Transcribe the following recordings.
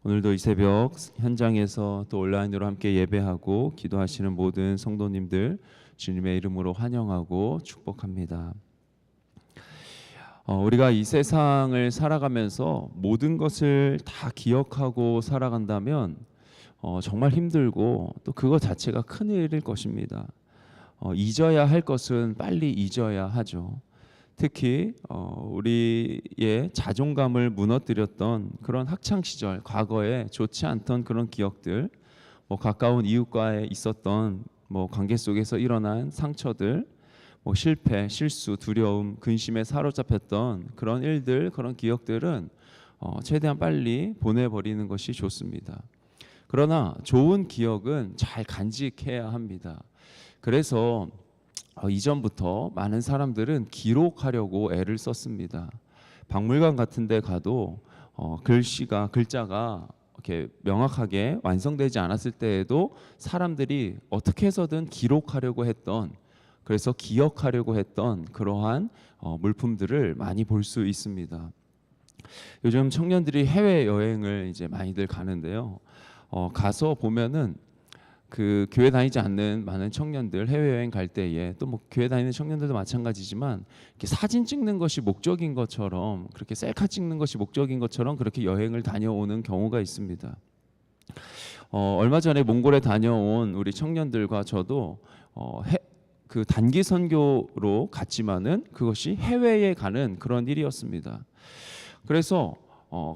오늘도 이 새벽 현장에서 또 온라인으로 함께 예배하고 기도하시는 모든 성도님들 주님의 이름으로 환영하고 축복합니다. 우리가 이 세상을 살아가면서 모든 것을 다 기억하고 살아간다면 정말 힘들고 또 그것 자체가 큰일일 것입니다. 잊어야 할 것은 빨리 잊어야 하죠. 특히 우리의 자존감을 무너뜨렸던 그런 학창 시절, 과거에 좋지 않던 그런 기억들, 가까운 이웃과의 있었던 관계 속에서 일어난 상처들, 실패, 실수, 두려움, 근심에 사로잡혔던 그런 일들, 그런 기억들은 최대한 빨리 보내버리는 것이 좋습니다. 그러나 좋은 기억은 잘 간직해야 합니다. 그래서 이전부터 많은 사람들은 기록하려고 애를 썼습니다. 박물관 같은 데 가도 글자가 이렇게 명확하게 완성되지 않았을 때에도 사람들이 어떻게 해서든 기록하려고 했던, 그래서 기억하려고 했던 그러한 물품들을 많이 볼 수 있습니다. 요즘 청년들이 해외 여행을 이제 많이들 가는데요. 가서 보면은 그 교회 다니지 않는 많은 청년들 해외여행 갈 때에 또 교회 다니는 청년들도 마찬가지지만 이렇게 사진 찍는 것이 목적인 것처럼, 그렇게 셀카 찍는 것이 목적인 것처럼 그렇게 여행을 다녀오는 경우가 있습니다. 얼마 전에 몽골에 다녀온 우리 청년들과 저도 그 단기 선교로 갔지만은 그것이 해외에 가는 그런 일이었습니다. 그래서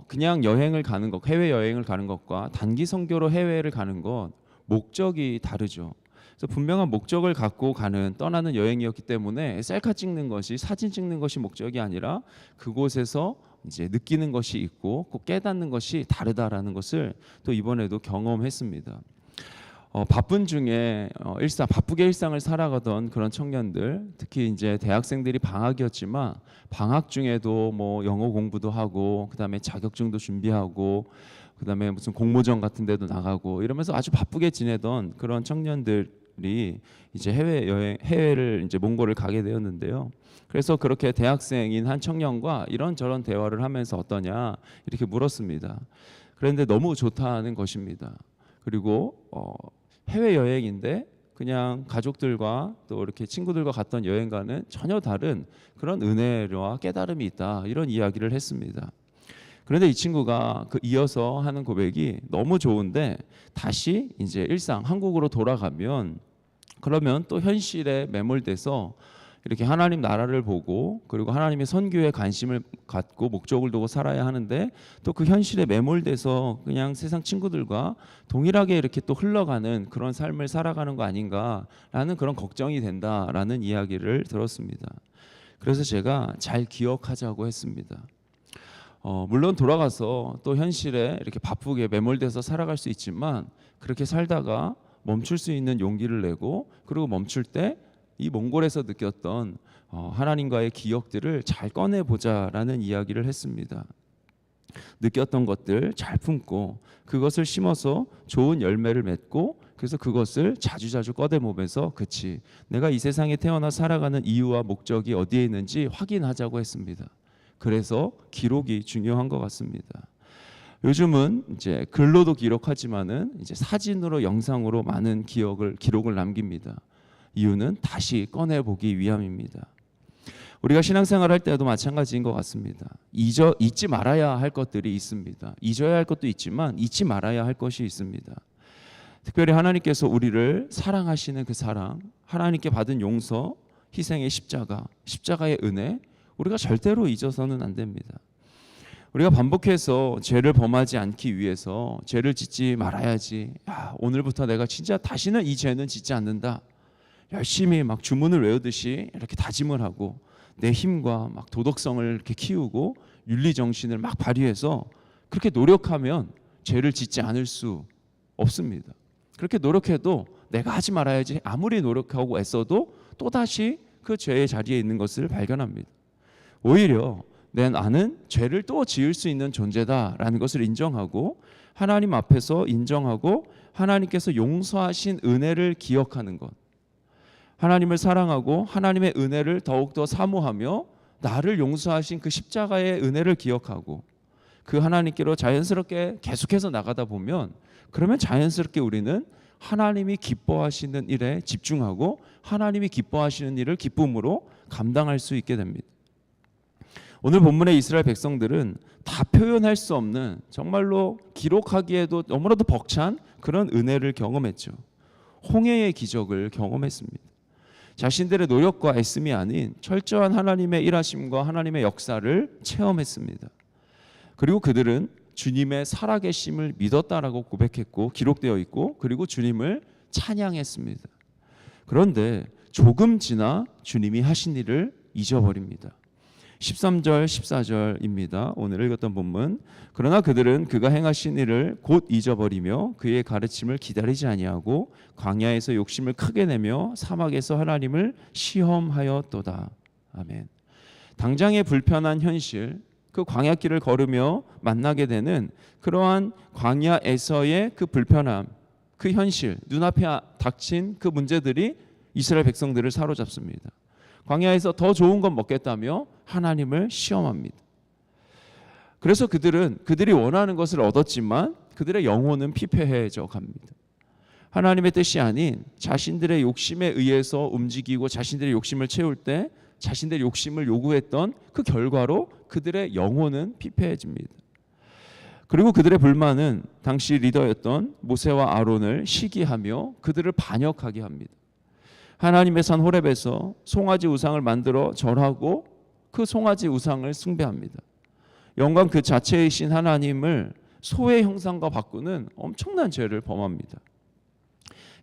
그냥 여행을 가는 것, 해외 여행을 가는 것과 단기 선교로 해외를 가는 것 목적이 다르죠. 그래서 분명한 목적을 갖고 떠나는 여행이었기 때문에 셀카 찍는 것이, 사진 찍는 것이 목적이 아니라 그곳에서 이제 느끼는 것이 있고 꼭 깨닫는 것이 다르다라는 것을 또 이번에도 경험했습니다. 바쁜 중에 바쁘게 일상을 살아가던 그런 청년들, 특히 이제 대학생들이 방학이었지만 방학 중에도 영어 공부도 하고 그다음에 자격증도 준비하고 그다음에 무슨 공모전 같은 데도 나가고 이러면서 아주 바쁘게 지내던 그런 청년들이 이제 해외를 이제 몽골을 가게 되었는데요. 그래서 그렇게 대학생인 한 청년과 이런저런 대화를 하면서 어떠냐 이렇게 물었습니다. 그런데 너무 좋다는 것입니다. 그리고 해외 여행인데 그냥 가족들과 또 이렇게 친구들과 갔던 여행과는 전혀 다른 그런 은혜와 깨달음이 있다, 이런 이야기를 했습니다. 그런데 이 친구가 이어서 하는 고백이 너무 좋은데 다시 이제 일상 한국으로 돌아가면 그러면 또 현실에 매몰돼서 이렇게 하나님 나라를 보고 그리고 하나님의 선교에 관심을 갖고 목적을 두고 살아야 하는데 또 그 현실에 매몰돼서 그냥 세상 친구들과 동일하게 이렇게 또 흘러가는 그런 삶을 살아가는 거 아닌가라는 그런 걱정이 된다라는 이야기를 들었습니다. 그래서 제가 잘 기억하자고 했습니다. 물론 돌아가서 또 현실에 이렇게 바쁘게 매몰돼서 살아갈 수 있지만 그렇게 살다가 멈출 수 있는 용기를 내고 그리고 멈출 때 이 몽골에서 느꼈던 하나님과의 기억들을 잘 꺼내보자라는 이야기를 했습니다. 느꼈던 것들 잘 품고 그것을 심어서 좋은 열매를 맺고 그래서 그것을 자주자주 꺼내보면서 내가 이 세상에 태어나 살아가는 이유와 목적이 어디에 있는지 확인하자고 했습니다. 그래서 기록이 중요한 것 같습니다. 요즘은 이제 글로도 기록하지만은 이제 사진으로, 영상으로 많은 기록을 남깁니다. 이유는 다시 꺼내보기 위함입니다. 우리가 신앙생활 할 때도 마찬가지인 것 같습니다. 잊지 말아야 할 것들이 있습니다. 잊어야 할 것도 있지만 잊지 말아야 할 것이 있습니다. 특별히 하나님께서 우리를 사랑하시는 그 사랑, 하나님께 받은 용서, 희생의 십자가의 은혜, 우리가 절대로 잊어서는 안 됩니다. 우리가 반복해서 죄를 범하지 않기 위해서 죄를 짓지 말아야지, 오늘부터 내가 진짜 다시는 이 죄는 짓지 않는다, 열심히 막 주문을 외우듯이 이렇게 다짐을 하고 내 힘과 막 도덕성을 이렇게 키우고 윤리 정신을 막 발휘해서 그렇게 노력하면 죄를 짓지 않을 수 없습니다. 그렇게 노력해도 내가 하지 말아야지 아무리 노력하고 애써도 또다시 그 죄의 자리에 있는 것을 발견합니다. 오히려 나는 죄를 또 지을 수 있는 존재다라는 것을 인정하고 하나님 앞에서 인정하고 하나님께서 용서하신 은혜를 기억하는 것, 하나님을 사랑하고 하나님의 은혜를 더욱더 사모하며 나를 용서하신 그 십자가의 은혜를 기억하고 그 하나님께로 자연스럽게 계속해서 나가다 보면 그러면 자연스럽게 우리는 하나님이 기뻐하시는 일에 집중하고 하나님이 기뻐하시는 일을 기쁨으로 감당할 수 있게 됩니다. 오늘 본문의 이스라엘 백성들은 다 표현할 수 없는 정말로 기록하기에도 너무나도 벅찬 그런 은혜를 경험했죠. 홍해의 기적을 경험했습니다. 자신들의 노력과 애씀이 아닌 철저한 하나님의 일하심과 하나님의 역사를 체험했습니다. 그리고 그들은 주님의 살아계심을 믿었다라고 고백했고 기록되어 있고 그리고 주님을 찬양했습니다. 그런데 조금 지나 주님이 하신 일을 잊어버립니다. 13절 14절입니다. 오늘 읽었던 본문. 그러나 그들은 그가 행하신 일을 곧 잊어버리며 그의 가르침을 기다리지 아니하고 광야에서 욕심을 크게 내며 사막에서 하나님을 시험하였도다. 아멘. 당장의 불편한 현실, 그 광야길을 걸으며 만나게 되는 그러한 광야에서의 그 불편함, 그 현실, 눈앞에 닥친 그 문제들이 이스라엘 백성들을 사로잡습니다. 광야에서 더 좋은 건 먹겠다며 하나님을 시험합니다. 그래서 그들이 원하는 것을 얻었지만 그들의 영혼은 피폐해져 갑니다. 하나님의 뜻이 아닌 자신들의 욕심에 의해서 움직이고 자신들의 욕심을 채울 때 자신들의 욕심을 요구했던 그 결과로 그들의 영혼은 피폐해집니다. 그리고 그들의 불만은 당시 리더였던 모세와 아론을 시기하며 그들을 반역하게 합니다. 하나님의 산 호렙에서 송아지 우상을 만들어 절하고 그 송아지 우상을 숭배합니다. 영광 그 자체이신 하나님을 소의 형상과 바꾸는 엄청난 죄를 범합니다.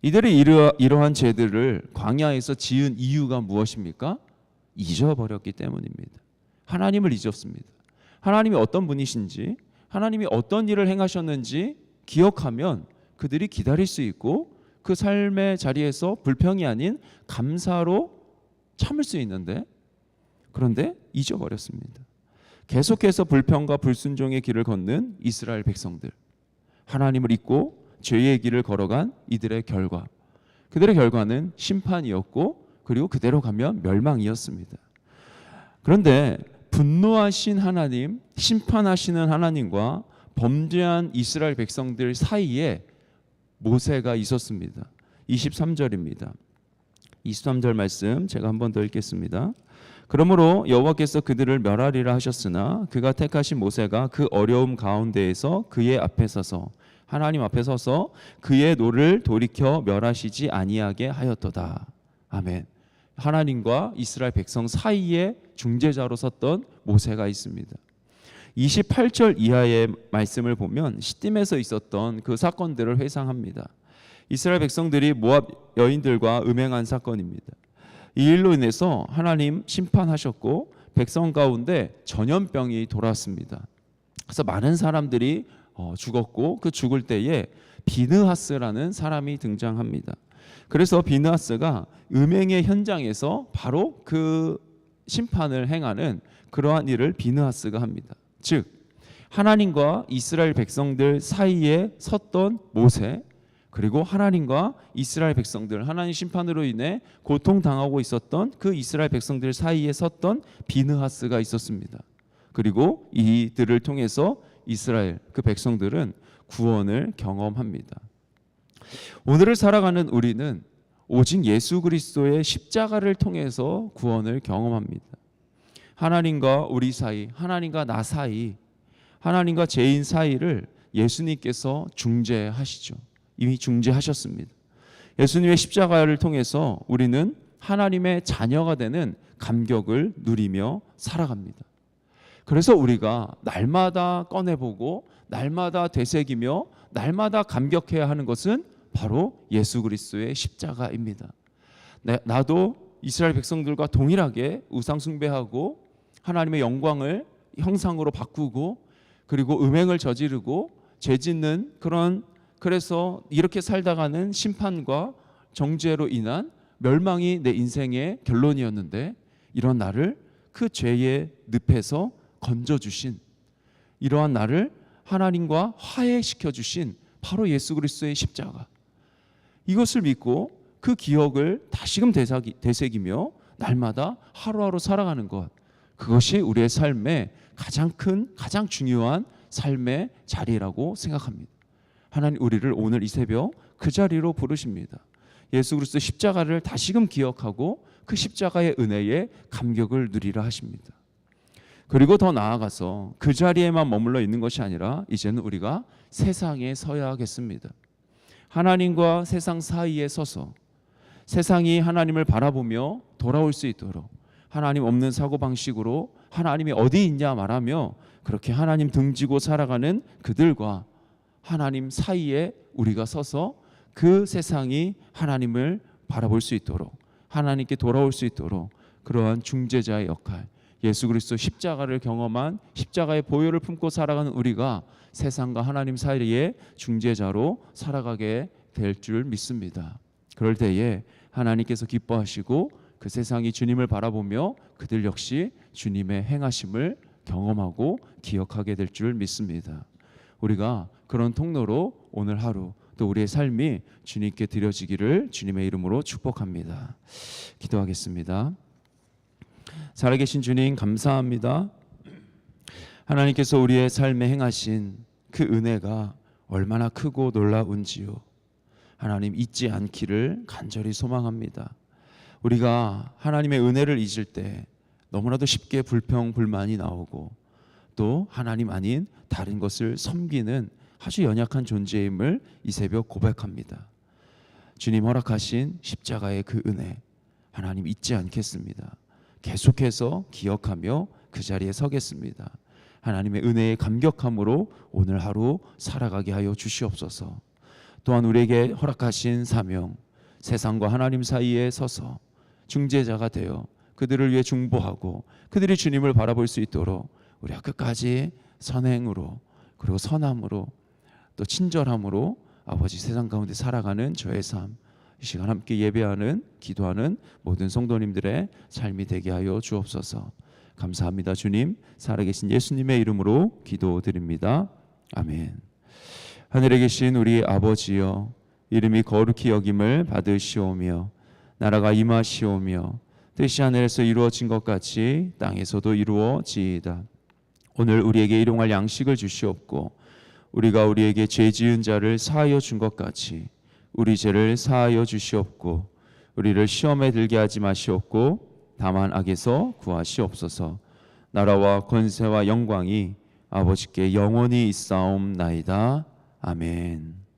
이들이 이러한 죄들을 광야에서 지은 이유가 무엇입니까? 잊어버렸기 때문입니다. 하나님을 잊었습니다. 하나님이 어떤 분이신지, 하나님이 어떤 일을 행하셨는지 기억하면 그들이 기다릴 수 있고 그 삶의 자리에서 불평이 아닌 감사로 참을 수 있는데, 그런데 잊어버렸습니다. 계속해서 불평과 불순종의 길을 걷는 이스라엘 백성들, 하나님을 잊고 죄의 길을 걸어간 이들의 결과, 그들의 결과는 심판이었고 그리고 그대로 가면 멸망이었습니다. 그런데 분노하신 하나님, 심판하시는 하나님과 범죄한 이스라엘 백성들 사이에 모세가 있었습니다. 23절입니다. 23절 말씀 제가 한 번 더 읽겠습니다. 그러므로 여호와께서 그들을 멸하리라 하셨으나 그가 택하신 모세가 그 어려움 가운데에서 그의 앞에 서서, 하나님 앞에 서서 그의 노를 돌이켜 멸하시지 아니하게 하였도다. 아멘. 하나님과 이스라엘 백성 사이에 중재자로 섰던 모세가 있습니다. 28절 이하의 말씀을 보면 시딤에서 있었던 그 사건들을 회상합니다. 이스라엘 백성들이 모압 여인들과 음행한 사건입니다. 이 일로 인해서 하나님 심판하셨고 백성 가운데 전염병이 돌아왔습니다. 그래서 많은 사람들이 죽었고 그 죽을 때에 비느하스라는 사람이 등장합니다. 그래서 비느하스가 음행의 현장에서 바로 그 심판을 행하는 그러한 일을 비느하스가 합니다. 즉 하나님과 이스라엘 백성들 사이에 섰던 모세, 그리고 하나님과 이스라엘 백성들, 하나님 심판으로 인해 고통당하고 있었던 그 이스라엘 백성들 사이에 섰던 비느하스가 있었습니다. 그리고 이들을 통해서 이스라엘 그 백성들은 구원을 경험합니다. 오늘을 살아가는 우리는 오직 예수 그리스도의 십자가를 통해서 구원을 경험합니다. 하나님과 우리 사이, 하나님과 나 사이, 하나님과 죄인 사이를 예수님께서 중재하시죠. 이미 중재하셨습니다. 예수님의 십자가를 통해서 우리는 하나님의 자녀가 되는 감격을 누리며 살아갑니다. 그래서 우리가 날마다 꺼내보고 날마다 되새기며 날마다 감격해야 하는 것은 바로 예수 그리스도의 십자가입니다. 나도 이스라엘 백성들과 동일하게 우상 숭배하고 하나님의 영광을 형상으로 바꾸고 그리고 음행을 저지르고 죄짓는 그래서 이렇게 살다가는 심판과 정죄로 인한 멸망이 내 인생의 결론이었는데 이런 나를 그 죄의 늪에서 건져주신, 이러한 나를 하나님과 화해시켜 주신 바로 예수 그리스도의 십자가, 이것을 믿고 그 기억을 다시금 되새기며 날마다 하루하루 살아가는 것, 그것이 우리의 삶의 가장 큰, 가장 중요한 삶의 자리라고 생각합니다. 하나님 우리를 오늘 이 새벽 그 자리로 부르십니다. 예수 그리스도 십자가를 다시금 기억하고 그 십자가의 은혜에 감격을 누리라 하십니다. 그리고 더 나아가서 그 자리에만 머물러 있는 것이 아니라 이제는 우리가 세상에 서야 하겠습니다. 하나님과 세상 사이에 서서 세상이 하나님을 바라보며 돌아올 수 있도록 하나님 없는 사고방식으로 하나님이 어디 있냐 말하며 그렇게 하나님 등지고 살아가는 그들과 하나님 사이에 우리가 서서 그 세상이 하나님을 바라볼 수 있도록 하나님께 돌아올 수 있도록 그러한 중재자의 역할, 예수 그리스도 십자가를 경험한 십자가의 보혈을 품고 살아가는 우리가 세상과 하나님 사이의 중재자로 살아가게 될 줄 믿습니다. 그럴 때에 하나님께서 기뻐하시고 그 세상이 주님을 바라보며 그들 역시 주님의 행하심을 경험하고 기억하게 될 줄 믿습니다. 우리가 그런 통로로 오늘 하루 또 우리의 삶이 주님께 드려지기를 주님의 이름으로 축복합니다. 기도하겠습니다. 살아계신 주님 감사합니다. 하나님께서 우리의 삶에 행하신 그 은혜가 얼마나 크고 놀라운지요. 하나님 잊지 않기를 간절히 소망합니다. 우리가 하나님의 은혜를 잊을 때 너무나도 쉽게 불평 불만이 나오고 또 하나님 아닌 다른 것을 섬기는 아주 연약한 존재임을 이 새벽 고백합니다. 주님 허락하신 십자가의 그 은혜 하나님 잊지 않겠습니다. 계속해서 기억하며 그 자리에 서겠습니다. 하나님의 은혜에 감격함으로 오늘 하루 살아가게 하여 주시옵소서. 또한 우리에게 허락하신 사명, 세상과 하나님 사이에 서서 중재자가 되어 그들을 위해 중보하고 그들이 주님을 바라볼 수 있도록 우리가 끝까지 선행으로 그리고 선함으로 또 친절함으로 아버지 세상 가운데 살아가는 저의 삶, 이 시간 함께 예배하는 기도하는 모든 성도님들의 삶이 되게 하여 주옵소서. 감사합니다. 주님, 살아계신 예수님의 이름으로 기도드립니다. 아멘. 하늘에 계신 우리 아버지여, 이름이 거룩히 여김을 받으시오며 나라가 임하시오며 뜻이 하늘에서 이루어진 것 같이 땅에서도 이루어지이다. 오늘 우리에게 일용할 양식을 주시옵고 우리가 우리에게 죄 지은 자를 사하여 준 것 같이 우리 죄를 사하여 주시옵고 우리를 시험에 들게 하지 마시옵고 다만 악에서 구하시옵소서. 나라와 권세와 영광이 아버지께 영원히 있사옵나이다. 아멘.